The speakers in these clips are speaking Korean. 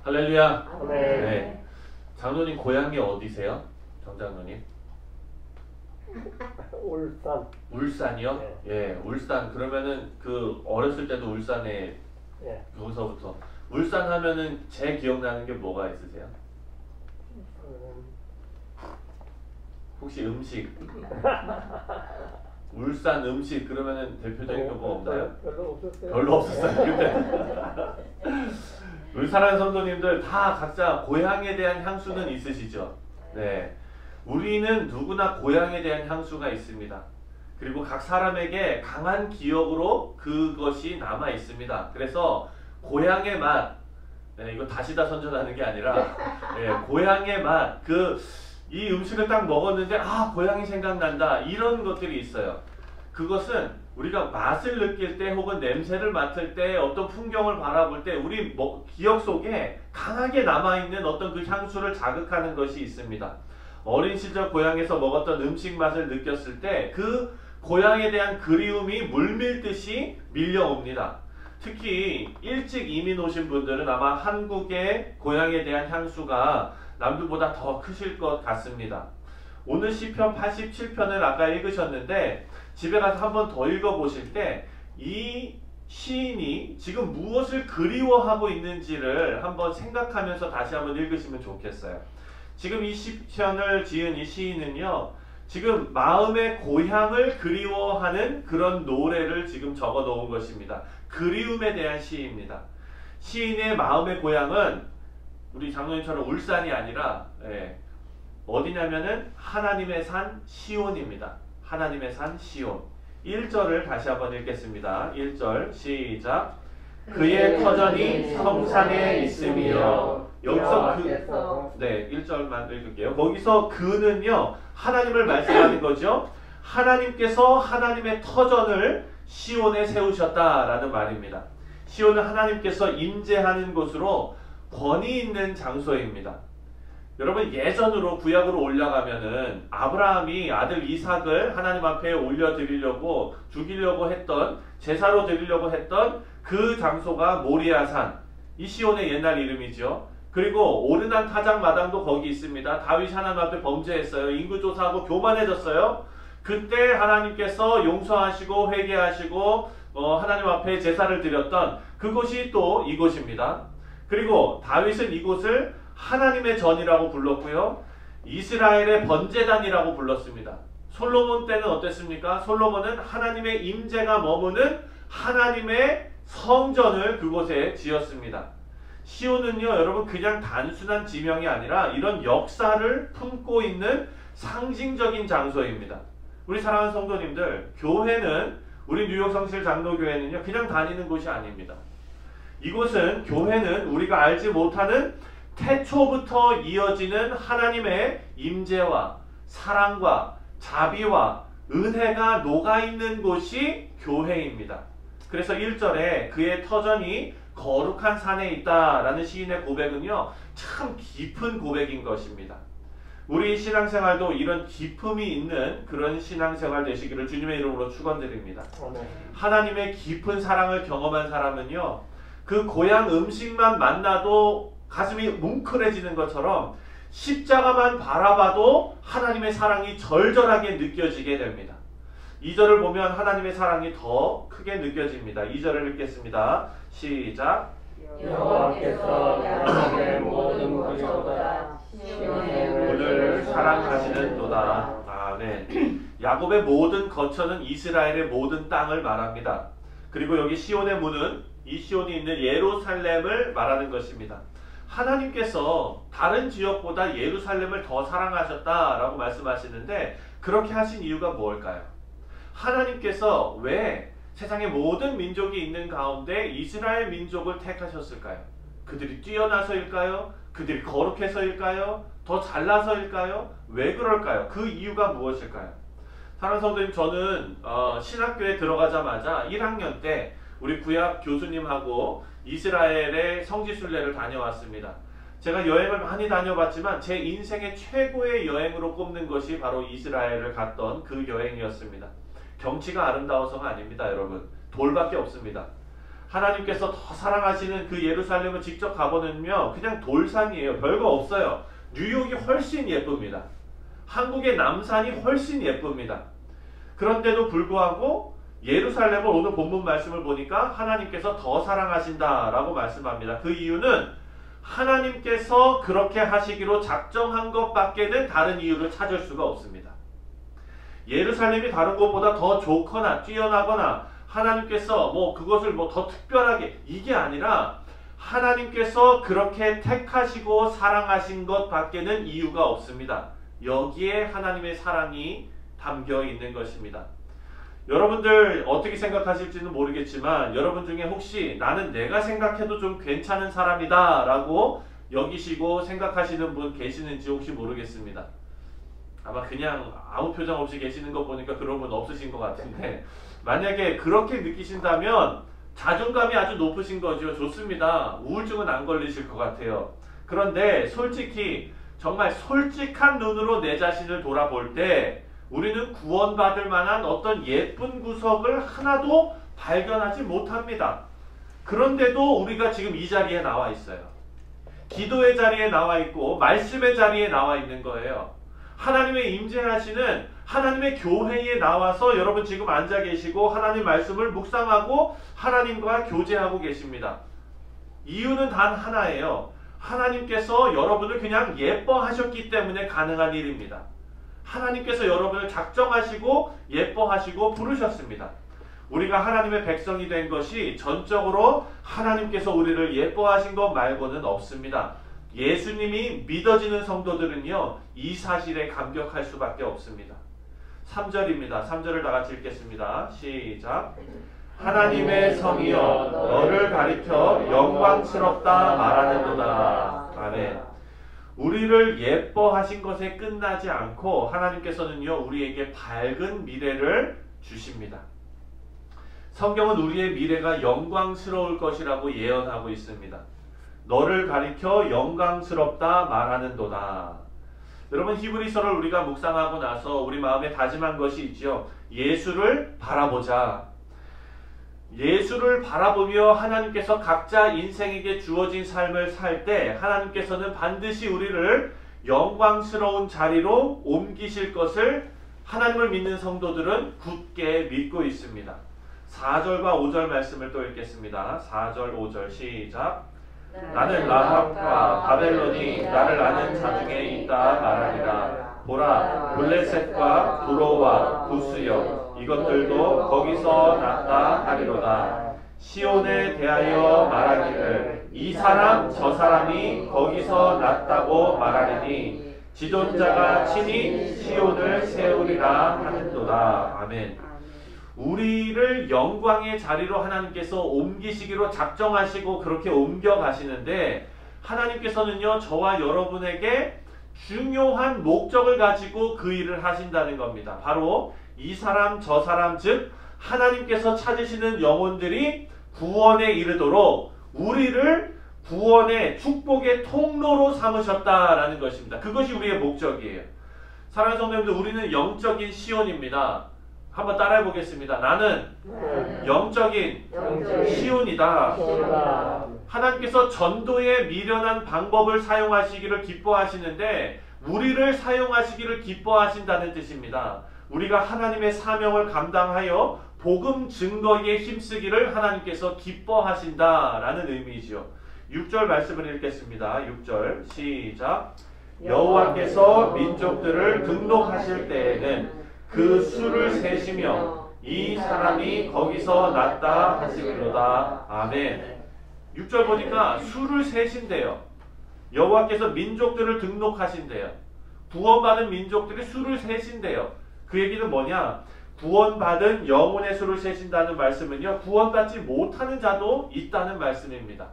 할렐루야. 아멘. 네. 장로님 고향이 어디세요? 정장로님? 울산. 울산이요? 네. 예, 울산. 그러면은 그 어렸을 때도 울산에 예. 거기서부터 울산 하면은 제 기억나는 게 뭐가 있으세요? 혹시 음식? 울산 음식 그러면은 대표적인 거 뭐 없나요? 별로 없었어요. 별로 없었어요. 그때. 우리 사랑하는 성도님들 다 각자 고향에 대한 향수는 있으시죠? 네. 우리는 누구나 고향에 대한 향수가 있습니다. 그리고 각 사람에게 강한 기억으로 그것이 남아 있습니다. 그래서 고향의 맛, 네, 이거 다시다 선전하는 게 아니라 네, 고향의 맛, 이 음식을 딱 먹었는데 아 고향이 생각난다 이런 것들이 있어요. 그것은 우리가 맛을 느낄 때 혹은 냄새를 맡을 때 어떤 풍경을 바라볼 때 우리 기억 속에 강하게 남아있는 어떤 그 향수를 자극하는 것이 있습니다. 어린 시절 고향에서 먹었던 음식 맛을 느꼈을 때 그 고향에 대한 그리움이 물밀듯이 밀려옵니다. 특히 일찍 이민 오신 분들은 아마 한국의 고향에 대한 향수가 남들보다 더 크실 것 같습니다. 오늘 시편 87편을 아까 읽으셨는데 집에 가서 한 번 더 읽어보실 때 이 시인이 지금 무엇을 그리워하고 있는지를 한번 생각하면서 다시 한번 읽으시면 좋겠어요. 지금 이 시편을 지은 이 시인은요, 지금 마음의 고향을 그리워하는 그런 노래를 지금 적어 놓은 것입니다. 그리움에 대한 시입니다. 시인의 마음의 고향은 우리 장로님처럼 울산이 아니라 어디냐면은 하나님의 산 시온입니다. 하나님의 산 시온. 1절을 다시 한번 읽겠습니다. 1절 시작. 그의 터전이 성산에 있으며 여기서 1절만 읽을게요. 거기서 그는요 하나님을 말씀하는 거죠. 하나님께서 하나님의 터전을 시온에 세우셨다라는 말입니다. 시온은 하나님께서 임재하는 곳으로 권위 있는 장소입니다. 여러분 예전으로 구약으로 올라가면은 아브라함이 아들 이삭을 하나님 앞에 올려드리려고 죽이려고 했던 제사로 드리려고 했던 그 장소가 모리아산, 이 시온의 옛날 이름이죠. 그리고 오르난 타작 마당도 거기 있습니다. 다윗이 하나님 앞에 범죄했어요. 인구조사하고 교만해졌어요. 그때 하나님께서 용서하시고 회개하시고 하나님 앞에 제사를 드렸던 그곳이 또 이곳입니다. 그리고 다윗은 이곳을 하나님의 전이라고 불렀고요. 이스라엘의 번제단이라고 불렀습니다. 솔로몬 때는 어땠습니까? 솔로몬은 하나님의 임재가 머무는 하나님의 성전을 그곳에 지었습니다. 시온은요 여러분 그냥 단순한 지명이 아니라 이런 역사를 품고 있는 상징적인 장소입니다. 우리 사랑하는 성도님들, 교회는 우리 뉴욕 성실 장로교회는요 그냥 다니는 곳이 아닙니다. 이곳은 교회는 우리가 알지 못하는 태초부터 이어지는 하나님의 임재와 사랑과 자비와 은혜가 녹아있는 곳이 교회입니다. 그래서 1절에 그의 터전이 거룩한 산에 있다라는 시인의 고백은요 참 깊은 고백인 것입니다. 우리 신앙생활도 이런 기품이 있는 그런 신앙생활 되시기를 주님의 이름으로 축원드립니다. 하나님의 깊은 사랑을 경험한 사람은요 그 고향 음식만 만나도 가슴이 뭉클해지는 것처럼 십자가만 바라봐도 하나님의 사랑이 절절하게 느껴지게 됩니다. 2절을 보면 하나님의 사랑이 더 크게 느껴집니다. 2절을 읽겠습니다. 시작. 여호와께서 야곱의 모든 거처보다 시온의 문을 사랑하시는도다. 아멘. 야곱의 모든 거처는 이스라엘의 모든 땅을 말합니다. 그리고 여기 시온의 문은 이 시온이 있는 예루살렘을 말하는 것입니다. 하나님께서 다른 지역보다 예루살렘을 더 사랑하셨다라고 말씀하시는데 그렇게 하신 이유가 무엇일까요? 하나님께서 왜 세상의 모든 민족이 있는 가운데 이스라엘 민족을 택하셨을까요? 그들이 뛰어나서일까요? 그들이 거룩해서일까요? 더 잘나서일까요? 왜 그럴까요? 그 이유가 무엇일까요? 사랑하는 성도님, 저는 신학교에 들어가자마자 1학년 때 우리 구약 교수님하고 이스라엘의 성지순례를 다녀왔습니다. 제가 여행을 많이 다녀봤지만 제 인생의 최고의 여행으로 꼽는 것이 바로 이스라엘을 갔던 그 여행이었습니다. 경치가 아름다워서가 아닙니다, 여러분. 돌밖에 없습니다. 하나님께서 더 사랑하시는 그 예루살렘을 직접 가보면요, 그냥 돌산이에요. 별거 없어요. 뉴욕이 훨씬 예쁩니다. 한국의 남산이 훨씬 예쁩니다. 그런데도 불구하고 예루살렘을 오늘 본문 말씀을 보니까 하나님께서 더 사랑하신다라고 말씀합니다. 그 이유는 하나님께서 그렇게 하시기로 작정한 것밖에는 다른 이유를 찾을 수가 없습니다. 예루살렘이 다른 곳보다 더 좋거나 뛰어나거나 하나님께서 그것을 더 특별하게, 이게 아니라 하나님께서 그렇게 택하시고 사랑하신 것밖에는 이유가 없습니다. 여기에 하나님의 사랑이 담겨 있는 것입니다. 여러분들 어떻게 생각하실지는 모르겠지만 여러분 중에 혹시 나는 내가 생각해도 좀 괜찮은 사람이다 라고 여기시고 생각하시는 분 계시는지 혹시 모르겠습니다. 아마 그냥 아무 표정 없이 계시는 거 보니까 그런 분 없으신 것 같은데, 만약에 그렇게 느끼신다면 자존감이 아주 높으신 거죠. 좋습니다. 우울증은 안 걸리실 것 같아요. 그런데 솔직히 정말 솔직한 눈으로 내 자신을 돌아볼 때 우리는 구원받을 만한 어떤 예쁜 구석을 하나도 발견하지 못합니다. 그런데도 우리가 지금 이 자리에 나와 있어요. 기도의 자리에 나와 있고 말씀의 자리에 나와 있는 거예요. 하나님의 임재하시는 하나님의 교회에 나와서 여러분 지금 앉아 계시고 하나님 말씀을 묵상하고 하나님과 교제하고 계십니다. 이유는 단 하나예요. 하나님께서 여러분을 그냥 예뻐하셨기 때문에 가능한 일입니다. 하나님께서 여러분을 작정하시고 예뻐하시고 부르셨습니다. 우리가 하나님의 백성이 된 것이 전적으로 하나님께서 우리를 예뻐하신 것 말고는 없습니다. 예수님이 믿어지는 성도들은요, 이 사실에 감격할 수밖에 없습니다. 3절입니다. 3절을 다 같이 읽겠습니다. 시작. 하나님의 성이여 너를 가리켜 영광스럽다 말하는도다. 아멘. 우리를 예뻐하신 것에 끝나지 않고 하나님께서는요, 우리에게 밝은 미래를 주십니다. 성경은 우리의 미래가 영광스러울 것이라고 예언하고 있습니다. 너를 가리켜 영광스럽다 말하는도다. 여러분, 히브리서를 우리가 묵상하고 나서 우리 마음에 다짐한 것이 있죠. 예수를 바라보자. 예수를 바라보며 하나님께서 각자 인생에게 주어진 삶을 살 때 하나님께서는 반드시 우리를 영광스러운 자리로 옮기실 것을 하나님을 믿는 성도들은 굳게 믿고 있습니다. 4절과 5절 말씀을 또 읽겠습니다. 4절 5절 시작. 나는 라합과 바벨론이 나를 아는 자 중에 있다 말하리라. 보라, 블레셋과 두로와 구스여 이것들도 거기서 났다 하리로다. 시온에 대하여 말하기를 이 사람 저 사람이 거기서 났다고 말하리니 지존자가 친히 시온을 세우리라 하는도다. 아멘. 우리를 영광의 자리로 하나님께서 옮기시기로 작정하시고 그렇게 옮겨가시는데, 하나님께서는요, 저와 여러분에게 중요한 목적을 가지고 그 일을 하신다는 겁니다. 바로 이 사람 저 사람, 즉 하나님께서 찾으시는 영혼들이 구원에 이르도록 우리를 구원의 축복의 통로로 삼으셨다라는 것입니다. 그것이 우리의 목적이에요. 사랑하는 성도님들, 우리는 영적인 시온입니다. 한번 따라해 보겠습니다. 나는 영적인 시온이다. 하나님께서 전도에 미련한 방법을 사용하시기를 기뻐하시는데 우리를 사용하시기를 기뻐하신다는 뜻입니다. 우리가 하나님의 사명을 감당하여 복음 증거에 힘쓰기를 하나님께서 기뻐하신다라는 의미이죠. 6절 말씀을 읽겠습니다. 6절 시작. 여호와께서 민족들을 등록하실 때에는 그 수를 세시며 이 사람이 거기서 났다 하시기로다. 아멘. 6절 보니까 수를 세신대요. 여호와께서 민족들을 등록하신대요. 구원받은 민족들이 수를 세신대요. 그 얘기는 뭐냐? 구원받은 영혼의 수를 세신다는 말씀은요, 구원받지 못하는 자도 있다는 말씀입니다.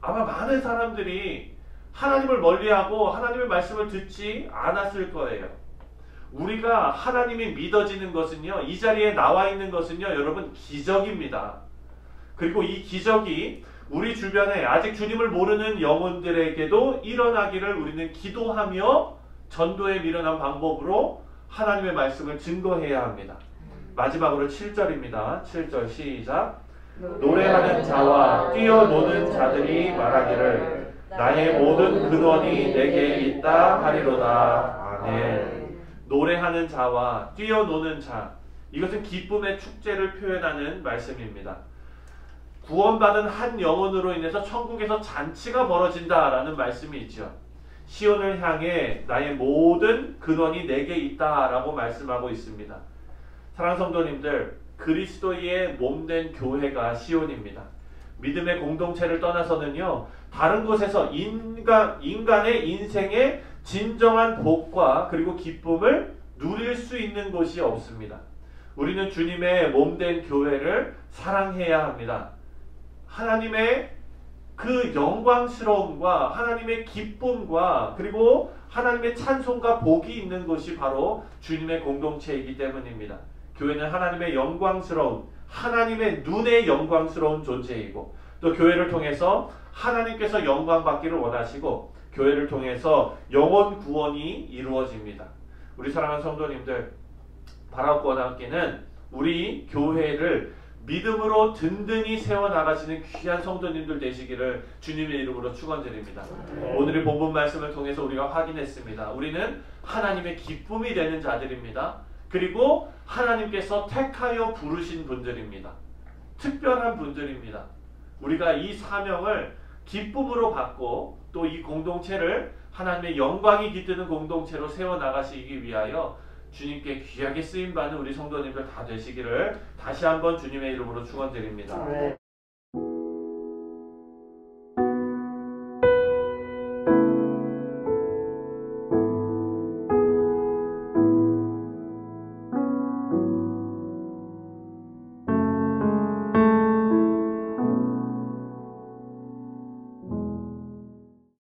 아마 많은 사람들이 하나님을 멀리하고 하나님의 말씀을 듣지 않았을 거예요. 우리가 하나님이 믿어지는 것은요, 이 자리에 나와 있는 것은요, 여러분, 기적입니다. 그리고 이 기적이 우리 주변에 아직 주님을 모르는 영혼들에게도 일어나기를 우리는 기도하며 전도에 미련한 방법으로 하나님의 말씀을 증거해야 합니다. 마지막으로 7절입니다. 7절 시작. 노래하는 자와 뛰어노는 자들이 말하기를 나의 모든 근원이 내게 있다 하리로다. 아멘. 노래하는 자와 뛰어노는 자, 이것은 기쁨의 축제를 표현하는 말씀입니다. 구원받은 한 영혼으로 인해서 천국에서 잔치가 벌어진다라는 말씀이 있죠. 시온을 향해 나의 모든 근원이 내게 있다라고 말씀하고 있습니다. 사랑하는 성도님들, 그리스도의 몸된 교회가 시온입니다. 믿음의 공동체를 떠나서는요, 다른 곳에서 인간의 인생의 진정한 복과 그리고 기쁨을 누릴 수 있는 곳이 없습니다. 우리는 주님의 몸된 교회를 사랑해야 합니다. 하나님의 그 영광스러움과 하나님의 기쁨과 그리고 하나님의 찬송과 복이 있는 곳이 바로 주님의 공동체이기 때문입니다. 교회는 하나님의 영광스러운, 하나님의 눈에 영광스러운 존재이고, 또 교회를 통해서 하나님께서 영광 받기를 원하시고 교회를 통해서 영혼 구원이 이루어집니다. 우리 사랑하는 성도님들, 바라옵고나기는 우리 교회를 믿음으로 든든히 세워나가시는 귀한 성도님들 되시기를 주님의 이름으로 축원드립니다. 오늘의 본문 말씀을 통해서 우리가 확인했습니다. 우리는 하나님의 기쁨이 되는 자들입니다. 그리고 하나님께서 택하여 부르신 분들입니다. 특별한 분들입니다. 우리가 이 사명을 기쁨으로 받고 또 이 공동체를 하나님의 영광이 깃드는 공동체로 세워나가시기 위하여 주님께 귀하게 쓰임받는 우리 성도님들 다 되시기를 다시 한번 주님의 이름으로 축원드립니다.